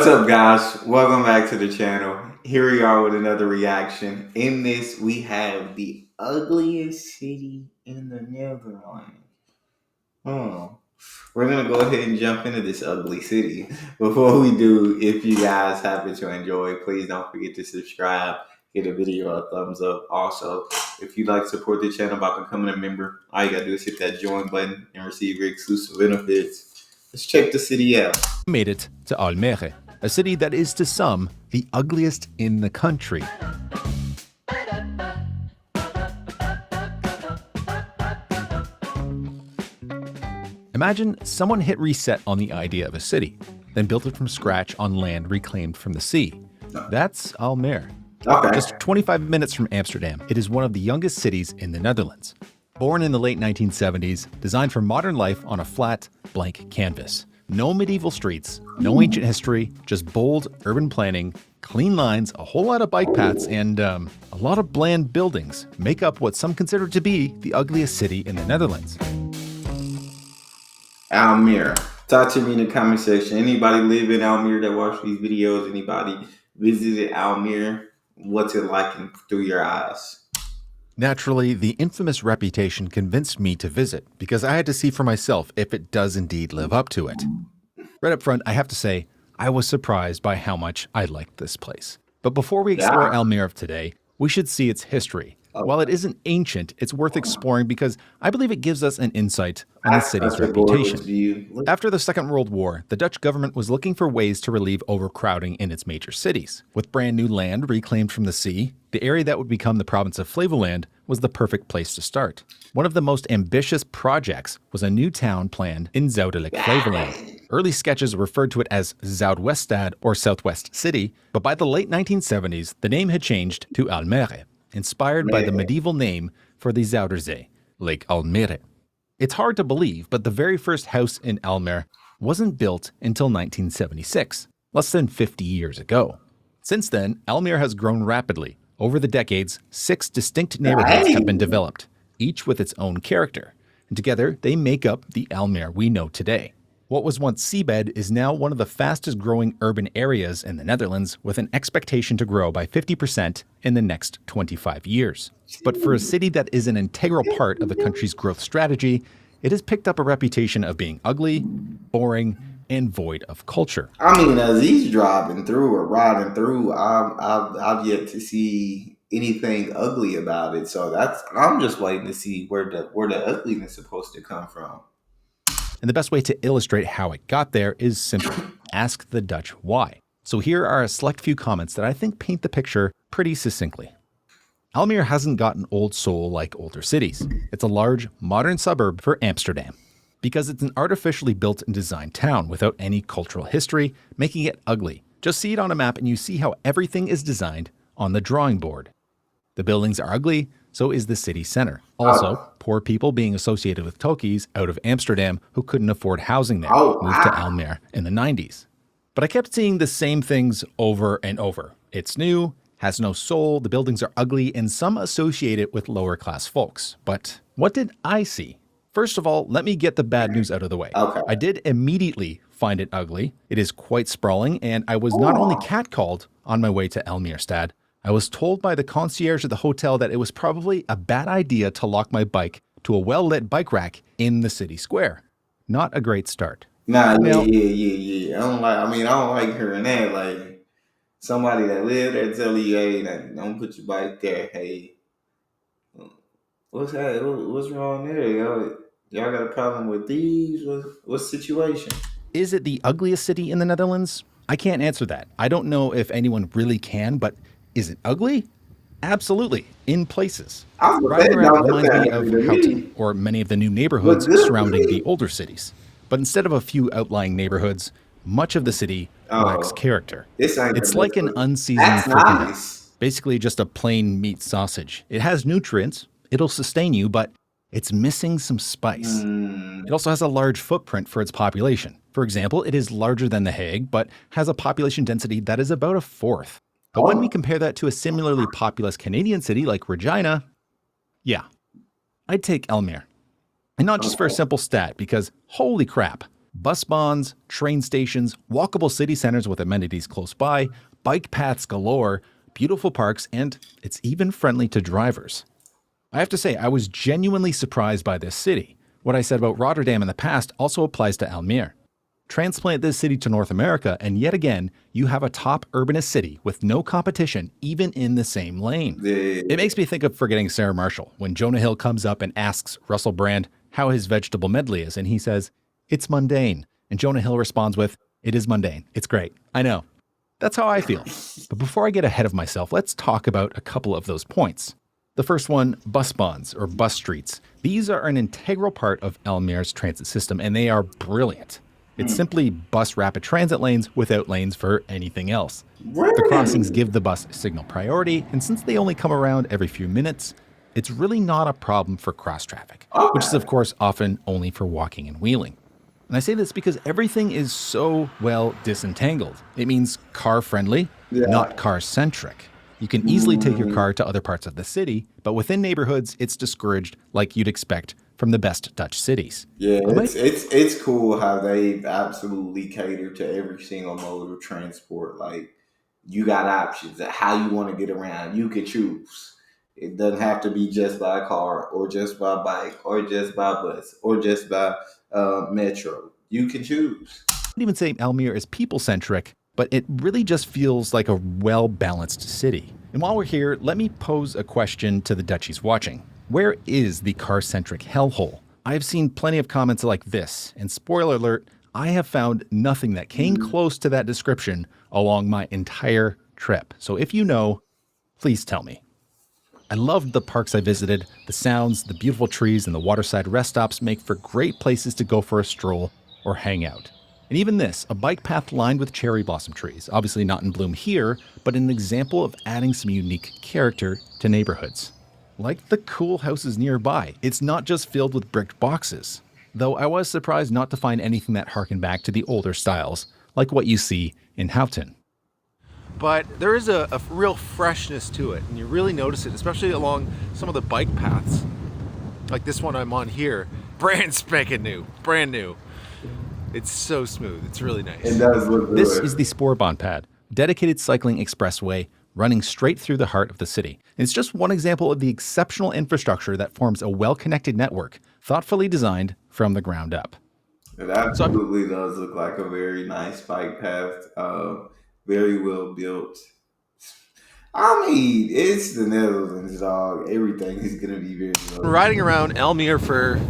What's up, guys? Welcome back to the channel. Here we are with another reaction. In this, we have the ugliest city in the Netherlands. Oh, we're gonna go ahead and jump into this ugly city. Before we do, if you guys happen to enjoy, please don't forget to subscribe, give the video a thumbs up. Also, if you'd like to support the channel by becoming a member, all you gotta do is hit that join button and receive your exclusive benefits. Let's check the city out. Made it to Almere, a city that is to some the ugliest in the country. Imagine someone hit reset on the idea of a city, then built it from scratch on land reclaimed from the sea. That's Almere. Okay. Just 25 minutes from Amsterdam, it is one of the youngest cities in the Netherlands. Born in the late 1970s, designed for modern life on a flat, blank canvas. No medieval streets, no ancient history, just bold urban planning, clean lines, a whole lot of bike paths, and a lot of bland buildings make up what some consider to be the ugliest city in the Netherlands. Almere. Talk to me in the comment section. Anybody live in Almere that watch these videos? Anybody visited Almere? What's it like through your eyes? Naturally, the infamous reputation convinced me to visit because I had to see for myself if it does indeed live up to it. Right up front, I have to say, I was surprised by how much I liked this place. But before we explore Almere of today, we should see its history. While it isn't ancient, it's worth exploring because I believe it gives us an insight on the city's reputation. After the Second World War, the Dutch government was looking for ways to relieve overcrowding in its major cities. With brand new land reclaimed from the sea, the area that would become the province of Flevoland was the perfect place to start. One of the most ambitious projects was a new town planned in Zuidelijk Flevoland. Early sketches referred to it as Zuidweststad or Southwest City, but by the late 1970s, the name had changed to Almere, inspired by the medieval name for the Zuiderzee, Lake Almere. It's hard to believe, but the very first house in Almere wasn't built until 1976, less than 50 years ago. Since then, Almere has grown rapidly. Over the decades, 6 distinct neighborhoods have been developed, each with its own character, and together they make up the Almere we know today. What was once seabed is now one of the fastest growing urban areas in the Netherlands, with an expectation to grow by 50% in the next 25 years. But for a city that is an integral part of the country's growth strategy, it has picked up a reputation of being ugly, boring, and void of culture. I mean, as he's driving through or riding through, I've yet to see anything ugly about it. So I'm just waiting to see where the ugliness is supposed to come from. And the best way to illustrate how it got there is simple. Ask the Dutch why. So here are a select few comments that I think paint the picture pretty succinctly. Almere hasn't got an old soul like older cities. It's a large, modern suburb for Amsterdam. Because it's an artificially built and designed town without any cultural history, making it ugly. Just see it on a map and you see how everything is designed on the drawing board. The buildings are ugly, so is the city center. Also, poor people being associated with Tokies out of Amsterdam who couldn't afford housing there moved to Almere in the 90s. But I kept seeing the same things over and over. It's new, has no soul, the buildings are ugly, and some associate it with lower class folks. But what did I see? First of all, let me get the bad news out of the way. I did immediately find it ugly. It is quite sprawling, and I was not only catcalled on my way to Almerestad, I was told by the concierge of the hotel that it was probably a bad idea to lock my bike to a well-lit bike rack in the city square. Not a great start. Yeah. I don't like hearing that. Like, somebody that live there tell you, hey, don't put your bike there. Hey, what's that? What's wrong there? Y'all got a problem with these? What's the situation? Is it the ugliest city in the Netherlands? I can't answer that. I don't know if anyone really can, but is it ugly? Absolutely, in places. Riding around reminds me of Houten, or many of the new neighborhoods surrounding the older cities. But instead of a few outlying neighborhoods, much of the city lacks character. It's like an unseasoned fricandelle. Basically just a plain meat sausage. It has nutrients, it'll sustain you, but it's missing some spice. It also has a large footprint for its population. For example, it is larger than The Hague, but has a population density that is about a fourth. But when we compare that to a similarly populous Canadian city like Regina, yeah, I'd take Almere. And not just for a simple stat, because holy crap, Bus bonds, train stations, walkable city centers with amenities close by, bike paths galore, beautiful parks, and it's even friendly to drivers. I have to say, I was genuinely surprised by this city. What I said about Rotterdam in the past also applies to Almere. Transplant this city to North America, and yet again, you have a top urbanist city with no competition, even in the same lane. It The makes me think of Forgetting Sarah Marshall when Jonah Hill comes up and asks Russell Brand how his vegetable medley is, and he says, "It's mundane." And Jonah Hill responds with, "It is mundane. It's great. I know." That's how I feel. But before I get ahead of myself, let's talk about a couple of those points. The first one, bus bonds or bus streets. These are an integral part of Almere's transit system, and they are brilliant. It's simply bus rapid transit lanes without lanes for anything else. The crossings really? give the bus signal priority, and since they only come around every few minutes, it's really not a problem for cross traffic, which is, of Okay. course, often only for walking and wheeling. And I say this because everything is so well disentangled. It means car friendly, not Yeah. car centric. You can easily take your Mm, car to other parts of the city, but within neighborhoods, it's discouraged like you'd expect from the best Dutch cities. yeah, But it's cool how they absolutely cater to every single mode of transport. Like you got options at how you want to get around. You can choose. It doesn't have to be just by car or just by bike or just by bus or just by metro. You can choose. I'd even say Almere is people centric, but it really just feels like a well balanced city. And while we're here, let me pose a question to the Dutchies watching. Where is the car centric hellhole? I've seen plenty of comments like this, and spoiler alert, I have found nothing that came close to that description along my entire trip. So if you know, please tell me. I loved the parks I visited. The sounds, the beautiful trees, and the waterside rest stops make for great places to go for a stroll or hang out. And even this, a bike path lined with cherry blossom trees, obviously not in bloom here, but an example of adding some unique character to neighborhoods. Like the cool houses nearby, it's not just filled with bricked boxes. Though I was surprised not to find anything that harkened back to the older styles, like what you see in Houten. But there is a real freshness to it, and you really notice it, especially along some of the bike paths. Like this one I'm on here, brand spanking new, brand new. It's so smooth. It's really It nice. does look This is good. the Spoorbaan pad, dedicated cycling expressway running straight through the heart of the city. And it's just one example of the exceptional infrastructure that forms a well-connected network, thoughtfully designed from the ground up. It So I'm absolutely does look like a very nice bike path. Very well built. I mean, it's the Netherlands, dog. Everything is gonna be very well built. Riding around Almere for,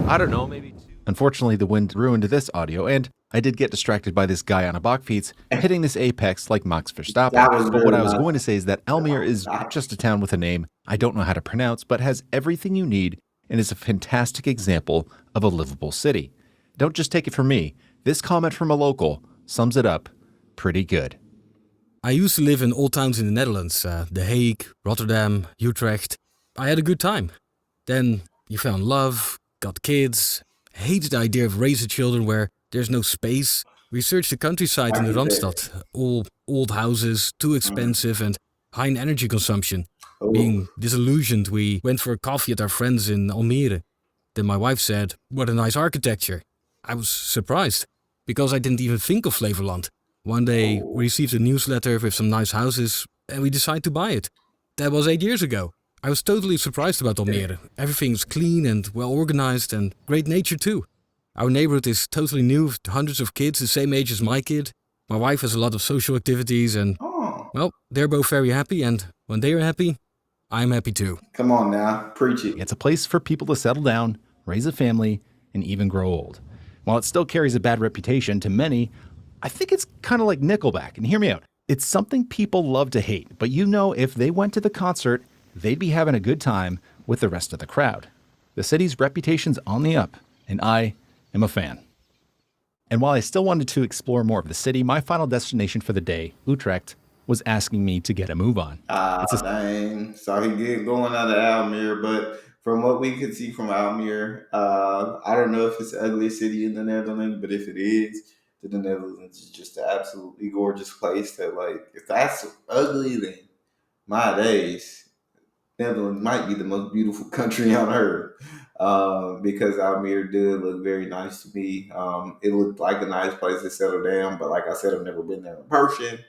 I don't know, maybe two. Unfortunately, the wind ruined this audio, and I did get distracted by this guy on a Bachfiets hitting this apex like Max Verstappen. That was But what very I was nice. going to say is that That Almere was is nice. just a town with a name I don't know how to pronounce, but has everything you need and is a fantastic example of a livable city. Don't just take it from me. This comment from a local sums it up pretty good. I used to live in old towns in the Netherlands, The Hague, Rotterdam, Utrecht. I had a good time. Then you found love, got kids, hated the idea of raising children where there's no space. We searched the countryside in I the get that. Randstad, all old houses, too expensive and high in energy consumption. Oh, Being disillusioned, we went for a coffee at our friends in Almere. Then my wife said, "What a nice architecture." I was surprised, because I didn't even think of Flevoland. One day, we oh. received a newsletter with some nice houses, and we decided to buy it. That was 8 years ago. I was totally surprised about Almere. Everything's clean and well organized, and great nature too. Our neighborhood is totally new, with hundreds of kids the same age as my kid. My wife has a lot of social activities, and Oh. well, they're both very happy, and when they are happy, I'm happy too. Come on now. Preach it. It's a place for people to settle down, raise a family, and even grow old. While it still carries a bad reputation to many, I think it's kind of like Nickelback. And hear me out. It's something people love to hate, but you know if they went to the concert, they'd be having a good time with the rest of the crowd. The city's reputation's on the up, and I am a fan. And while I still wanted to explore more of the city, my final destination for the day, Utrecht, was asking me to get a move on. Ah, It's a dang. So he get going out of Almere, but from what we could see from Almere, I don't know if it's the ugliest city in the Netherlands, but if it is, then the Netherlands is just an absolutely gorgeous place. That like, if that's ugly, then my days, Netherlands might be the most beautiful country on earth. because Almere did look very nice to me. It looked like a nice place to settle down, but like I said, I've never been there in person.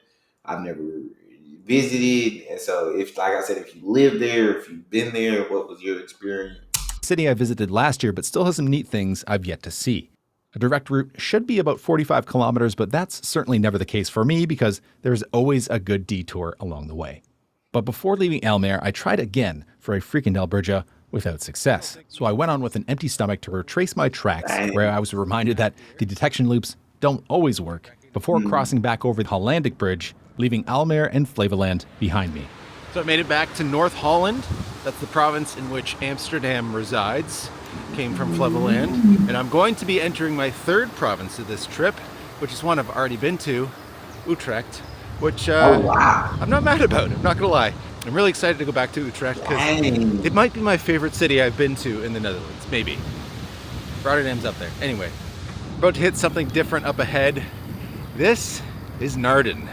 I've never visited, and so if, like I said, if you live there, if you've been there, what was your experience? City I visited last year, but still has some neat things I've yet to see. A direct route should be about 45 kilometers, but that's certainly never the case for me because there's always a good detour along the way. But before leaving Almere, I tried again for a Frikandelbrugge without success. So I went on with an empty stomach to retrace my tracks, where I was reminded that the detection loops don't always work, before crossing back over the Hollandic Bridge, leaving Almere and Flevoland behind me. So I made it back to North Holland. That's the province in which Amsterdam resides. Came from Flevoland. And I'm going to be entering my third province of this trip, which is one I've already been to, Utrecht, which I'm not mad about, I'm not gonna lie. I'm really excited to go back to Utrecht because it might be my favorite city I've been to in the Netherlands, maybe. Rotterdam's up there. Anyway, about to hit something different up ahead. This is Naarden.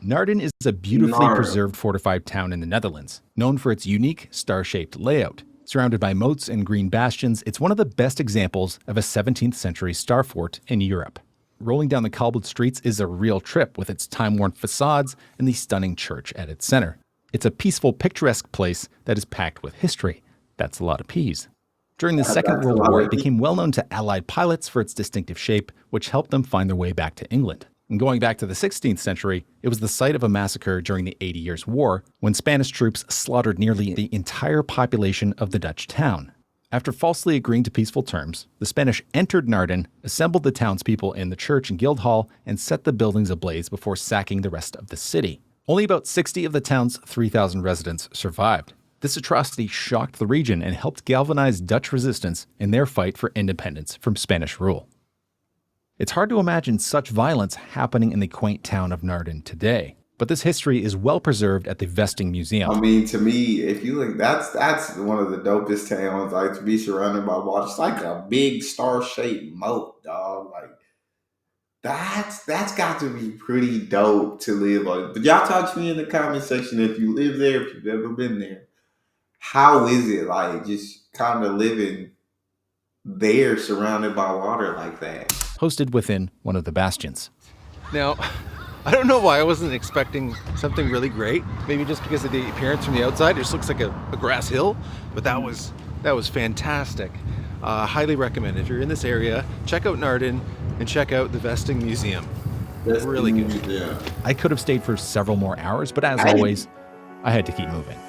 Naarden is a beautifully preserved fortified town in the Netherlands, known for its unique star-shaped layout. Surrounded by moats and green bastions, it's one of the best examples of a 17th century star fort in Europe. Rolling down the cobbled streets is a real trip with its time-worn facades and the stunning church at its center. It's a peaceful, picturesque place that is packed with history. That's a lot of P's. During the Second World War, it became well known to Allied pilots for its distinctive shape, which helped them find their way back to England. And going back to the 16th century, it was the site of a massacre during the 80 Years' War when Spanish troops slaughtered nearly the entire population of the Dutch town. After falsely agreeing to peaceful terms, the Spanish entered Naarden, assembled the townspeople in the church and guild hall, and set the buildings ablaze before sacking the rest of the city. Only about 60 of the town's 3,000 residents survived. This atrocity shocked the region and helped galvanize Dutch resistance in their fight for independence from Spanish rule. It's hard to imagine such violence happening in the quaint town of Naarden today, but this history is well preserved at the Vesting Museum. I mean, to me, if you look, that's one of the dopest towns. Like, to be surrounded by water, it's like a big star-shaped moat, dog. Like, that's got to be pretty dope to live on. But y'all talk to me in the comment section if you live there, if you've ever been there. How is it like just kind of living there, surrounded by water like that? Hosted within one of the bastions. Now, I don't know why I wasn't expecting something really great. Maybe just because of the appearance from the outside. It just looks like a grass hill, but that was fantastic. Highly recommend if you're in this area, check out Naarden and check out the Vesting Museum. Really good. Yeah. I could have stayed for several more hours, but as always, I had to keep moving.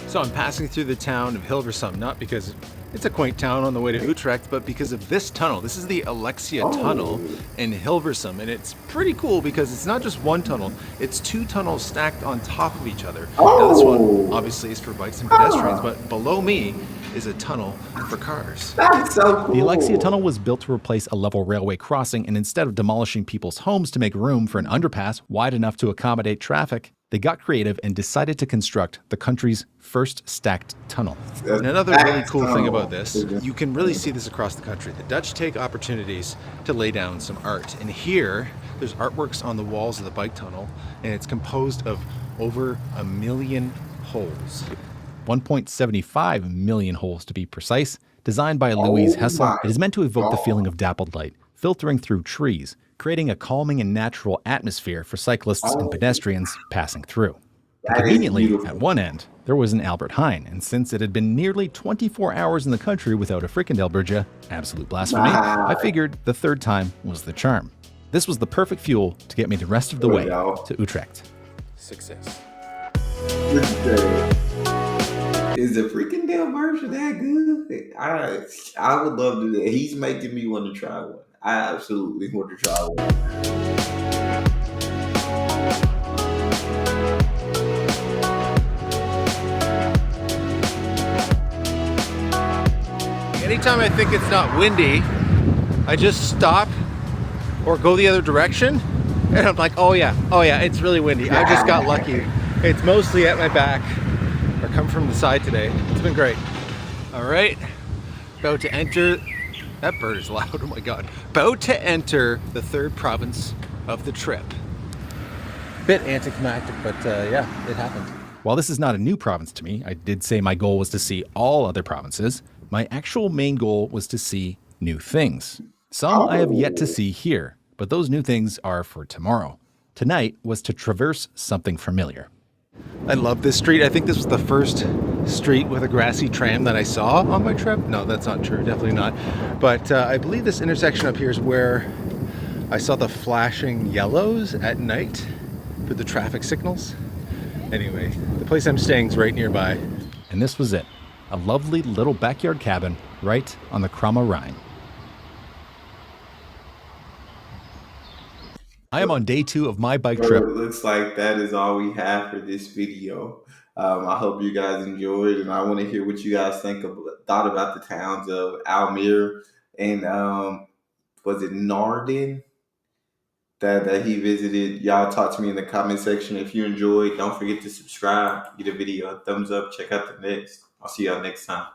So I'm passing through the town of Hilversum, not because it's a quaint town on the way to Utrecht, but because of this tunnel. This is the Alexia Tunnel in Hilversum, and it's pretty cool because it's not just one tunnel, it's two tunnels stacked on top of each other. Now this one obviously is for bikes and pedestrians, but below me is a tunnel for cars. That's so cool. The Alexia Tunnel was built to replace a level railway crossing, and instead of demolishing people's homes to make room for an underpass wide enough to accommodate traffic, they got creative and decided to construct the country's first stacked tunnel. And another really cool thing about this, you can really see this across the country. The Dutch take opportunities to lay down some art. And here, there's artworks on the walls of the bike tunnel, and it's composed of over 1 million holes. 1.75 million holes to be precise. Designed by Louise Hessel, it is meant to evoke the feeling of dappled light, filtering through trees, creating a calming and natural atmosphere for cyclists and pedestrians passing through. And conveniently, at one end, there was an Albert Heijn, and since it had been nearly 24 hours in the country without a Frikandelbrugge, absolute blasphemy, I figured the third time was the charm. This was the perfect fuel to get me the rest of the way to Utrecht. Success. Is the Frikandelbrugge that good? I would love to do that. He's making me want to try one. I absolutely want to try one. Anytime I think it's not windy, I just stop or go the other direction, and I'm like, oh yeah, it's really windy. I just got lucky. It's mostly at my back or come from the side today. It's been great. All right, about to enter That bird is loud, oh my god. About to enter the third province of the trip. Bit anticlimactic, but yeah, it happened. While this is not a new province to me, I did say my goal was to see all other provinces. My actual main goal was to see new things. Some I have yet to see here, but those new things are for tomorrow. Tonight was to traverse something familiar. I love this street. I think this was the first street with a grassy tram that I saw on my trip. No, that's not true. Definitely not. But I believe this intersection up here is where I saw the flashing yellows at night for the traffic signals. Anyway, the place I'm staying is right nearby. And this was it, a lovely little backyard cabin right on the Kramme Rhine. I am on day 2 of my bike trip. It looks like that is all we have for this video. I hope you guys enjoyed, and I want to hear what you guys thought about the towns of Almere and was it Naarden that he visited. Y'all talk to me in the comment section if you enjoyed. Don't forget to subscribe, give the video a thumbs up, check out the next. I'll see y'all next time.